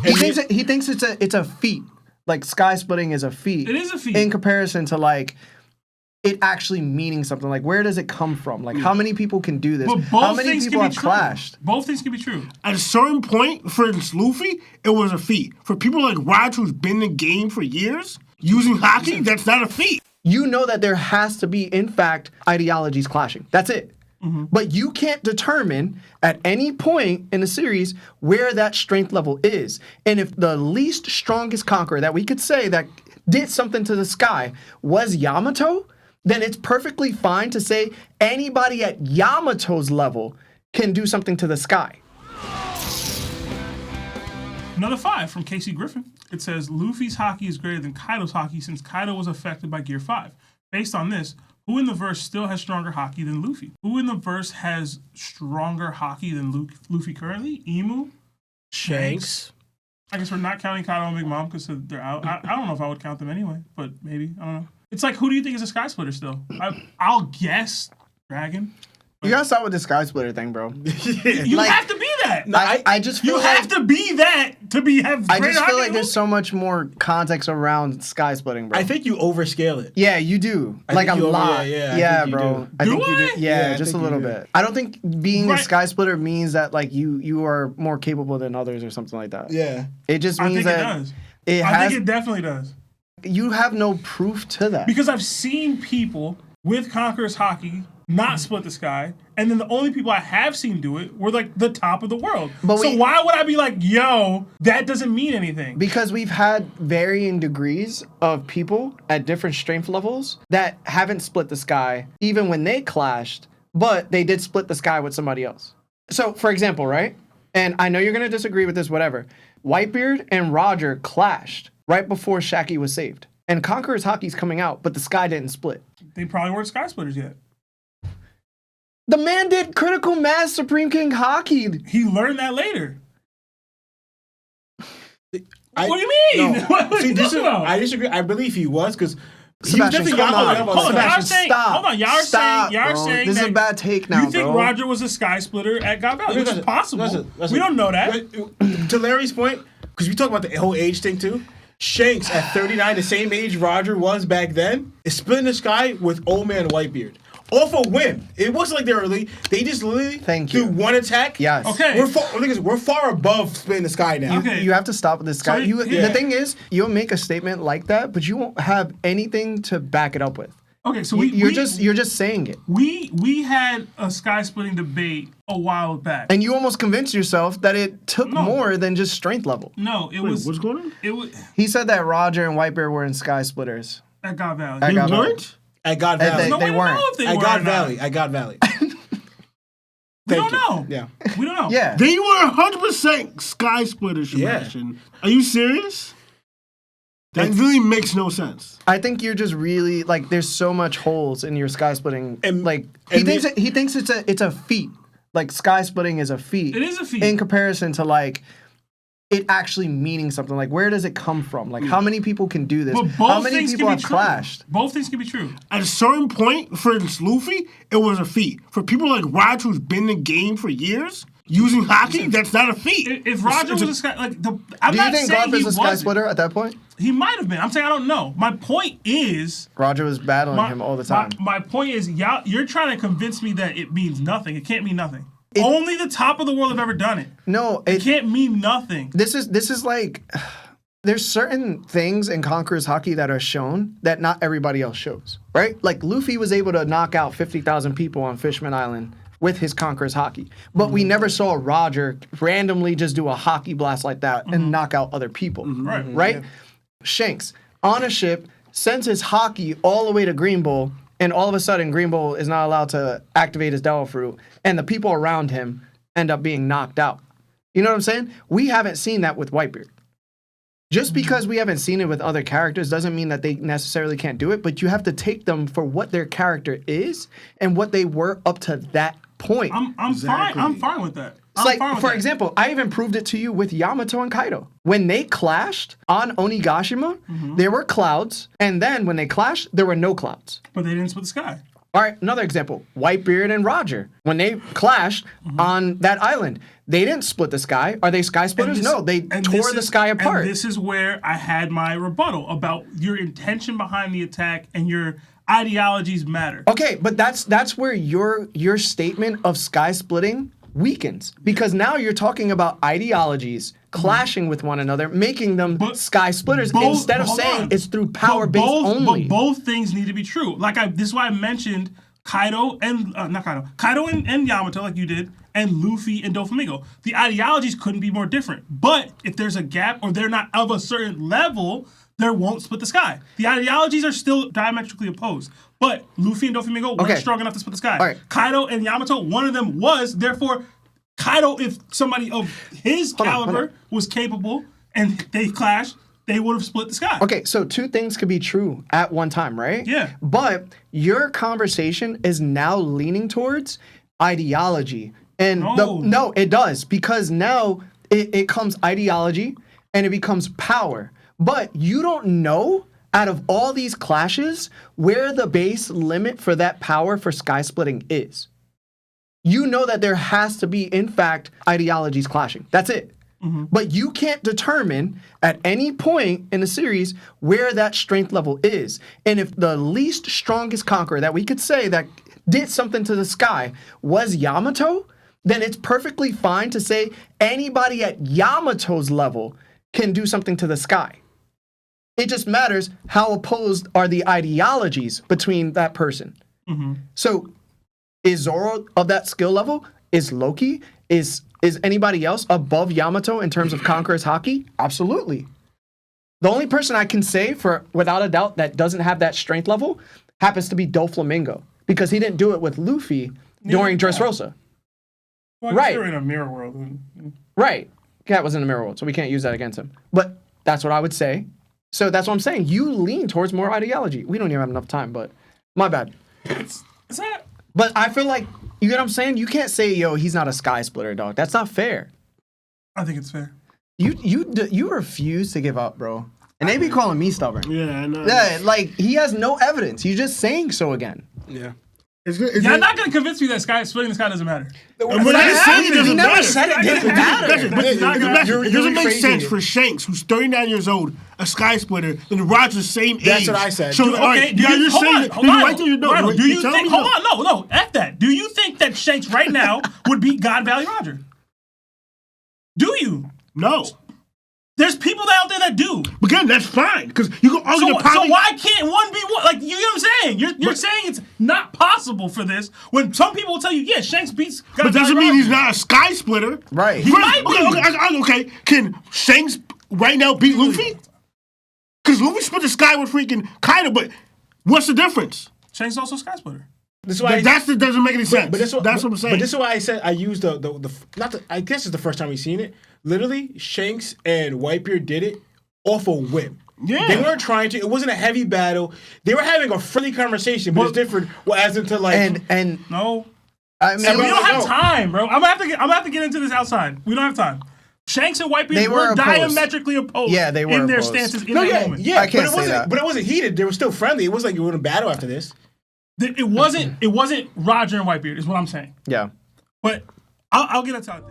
He thinks it's a feat. Like sky splitting is a feat. It is a feat in comparison to like it actually meaning something. Like where does it come from? Like how many people can do this? But How many people have clashed? Both things can be true. At a certain point, for instance, Luffy, it was a feat. For people like Roger, who's been in the game for years, using Haki, that's not a feat. You know that there has to be, in fact, ideologies clashing. That's it. Mm-hmm. But you can't determine at any point in the series where that strength level is. And if the least strongest Conqueror that we could say that did something to the sky was Yamato, then it's perfectly fine to say anybody at Yamato's level can do something to the sky. Another 5 from Casey Griffin. It says, Luffy's Haki is greater than Kaido's Haki since Kaido was affected by Gear 5. Based on this, who in the verse still has stronger Haki than Luffy? Who in the verse has stronger Haki than Luffy currently? Emu? Shanks. I guess we're not counting Kaido and Big Mom because they're out. I don't know if I would count them anyway, but maybe. I don't know. It's like, who do you think is a Sky Splitter still? I'll guess Dragon. You gotta start with the sky splitter thing, bro. You like, have to be that. No, I just feel you have to be that to have. I just feel like there's so much more context around sky splitting, bro. I think you overscale it. Yeah, you do. Like a lot. Yeah, bro. I think you do. Yeah, I just a think little you do. bit. I don't think being a sky splitter means that like you are more capable than others or something like that. Yeah. It just means I think that it does. I think it definitely does. You have no proof to that. Because I've seen people with Conqueror's Haki not split the sky, and then the only people I have seen do it were like the top of the world. So why would I be like, yo, that doesn't mean anything? Because we've had varying degrees of people at different strength levels that haven't split the sky, even when they clashed, but they did split the sky with somebody else. So, for example, right? And I know you're going to disagree with this, whatever. Whitebeard and Roger clashed right before Shaki was saved. And Conqueror's Haki's coming out, but the sky didn't split. They probably weren't sky splitters yet. The man did critical mass Supreme King Haki. He learned that later. What do you mean? No. What are you talking about? I disagree. I believe he was because Sebastian, Sebastian, stop. Hold on, y'all are saying this is that a bad take now, you think bro. Roger was a sky splitter at God Valley, which is possible. Listen. We don't know that. To Larry's point, because we talk about the whole age thing too. Shanks at 39, the same age Roger was back then, is splitting the sky with old man Whitebeard. Off a whim. It wasn't like they just literally do one attack. Yes. Okay. We're far above splitting the sky now. Okay. You have to stop with this guy. So, The thing is, you'll make a statement like that, but you won't have anything to back it up with. Okay, so you're just saying it. We had a sky splitting debate a while back, and you almost convinced yourself that it took more than just strength level. No, it was. What's going on? It was. He said that Roger and Whitebeard were in sky splitters At God Valley. At God Valley. At God Valley. They weren't. At God Valley. At God Valley. We don't know. Yeah. We don't know. Yeah. They were 100% sky splitters, Sebastian. Are you serious? That really makes no sense. I think you're just really like there's so much holes in your sky splitting. He thinks it's a feat. Like sky splitting is a feat. It is a feat in comparison to like it actually meaning something. Like where does it come from? Like how many people can do this? But how many people have clashed? Both things can be true. At a certain point, for instance, Luffy, it was a feat. For people like Roger, who's been in the game for years, using Haki, that's not a feat. If Roger was a sky, I'm do not you think saying Garp is he a sky wasn't. splitter at that point? He might have been. I'm saying I don't know. My point is Roger was battling him all the time. My point is, you're trying to convince me that it means nothing. It can't mean nothing. Only the top of the world have ever done it. No, it can't mean nothing. This is like there's certain things in Conqueror's Haki that are shown that not everybody else shows, right? Like Luffy was able to knock out 50,000 people on Fishman Island with his Conqueror's Haki, but we never saw Roger randomly just do a Haki blast like that and knock out other people, right? Yeah. Shanks on a ship sends his Haki all the way to Green Bull. And all of a sudden, Green Bull is not allowed to activate his Devil Fruit, and the people around him end up being knocked out. You know what I'm saying? We haven't seen that with Whitebeard. Just because we haven't seen it with other characters doesn't mean that they necessarily can't do it, but you have to take them for what their character is and what they were up to that point. I'm fine with that. Like, for example, I even proved it to you with Yamato and Kaido. When they clashed on Onigashima, there were clouds, and then when they clashed, there were no clouds. But they didn't split the sky. All right, another example. Whitebeard and Roger. When they clashed on that island, they didn't split the sky. Are they sky splitters? No, they tore the sky apart. And this is where I had my rebuttal about your intention behind the attack and your ideologies matter. Okay, but that's where your statement of sky splitting weakens. Because now you're talking about ideologies clashing with one another, making them sky splitters instead of saying it's through power based only. But both things need to be true. This is why I mentioned Kaido and Kaido and Yamato, like you did, and Luffy and Doflamingo. The ideologies couldn't be more different. But if there's a gap or they're not of a certain level, there won't split the sky. The ideologies are still diametrically opposed. But Luffy and Doflamingo weren't strong enough to split the sky. Right. Kaido and Yamato, one of them was. Therefore, Kaido, if somebody of his caliber was capable and they clashed, they would have split the sky. Okay, so two things could be true at one time, right? Yeah. But your conversation is now leaning towards ideology. And no, it does. Because now it comes ideology and it becomes power. But you don't know, out of all these clashes, where the base limit for that power for sky splitting is. You know that there has to be, in fact, ideologies clashing. That's it. But you can't determine at any point in the series where that strength level is. And if the least strongest Conqueror that we could say that did something to the sky was Yamato, then it's perfectly fine to say anybody at Yamato's level can do something to the sky. It just matters how opposed are the ideologies between that person. So is Zoro of that skill level? Is Loki? Is anybody else above Yamato in terms of Conqueror's Haki? Absolutely. The only person I can say for without a doubt that doesn't have that strength level happens to be Doflamingo, because he didn't do it with Luffy during Dressrosa. Well, Right. You're in a mirror world. Right. Cat was in the mirror world, so we can't use that against him. But that's what I would say. So that's what I'm saying. You lean towards more ideology. We don't even have enough time, but my bad. It's not. But I feel like, you get what I'm saying? You can't say, yo, he's not a sky splitter, dog. That's not fair. I think it's fair. You refuse to give up, bro. And they be calling me stubborn. Yeah, I know. Yeah, like, he has no evidence. You're just saying so again. Yeah. You're not going to convince me that splitting the sky doesn't matter. When I say it doesn't never matter. said it didn't matter. It doesn't make rephrasing sense it. for Shanks, who's 39 years old, a sky splitter, than Roger's same age. That's what I said. So, Okay, now you're saying it. hold on. Right there, you know. Rhino, do you Tell think? me Hold no. on, no, F that. Do you think that Shanks right now would beat God Valley Roger? Do you? No. There's people out there that do. Again, that's fine, because you can argue the So power. why can't one be one? Like, you know what I'm saying? You're saying it's not possible for this when some people will tell you, yeah, Shanks beats God But Valley doesn't mean Roger. he's not a sky splitter. Right. He might be. Okay. Can Shanks right now beat Luffy? Because Luffy split the sky with freaking Kaido, but what's the difference? Shanks is also a sky splitter. This is why That doesn't make any sense. But that's what I'm saying. But this is why I said I used I guess it's the first time we've seen it. Literally, Shanks and Whitebeard did it off a whim. Yeah. They weren't trying to. It wasn't a heavy battle. They were having a friendly conversation, but it's different. Well, as into like And No. I We mean, don't have no. time, bro. I'm gonna have to get into this outside. We don't have time. Shanks and Whitebeard They were opposed. diametrically opposed. Yeah, they were in their opposed. stances in no, that yeah, moment. yeah. I can't but it say wasn't. that. But it wasn't heated. They were still friendly. It was like you were in a battle after this. It wasn't Roger and Whitebeard, is what I'm saying. yeah. But I'll get into it.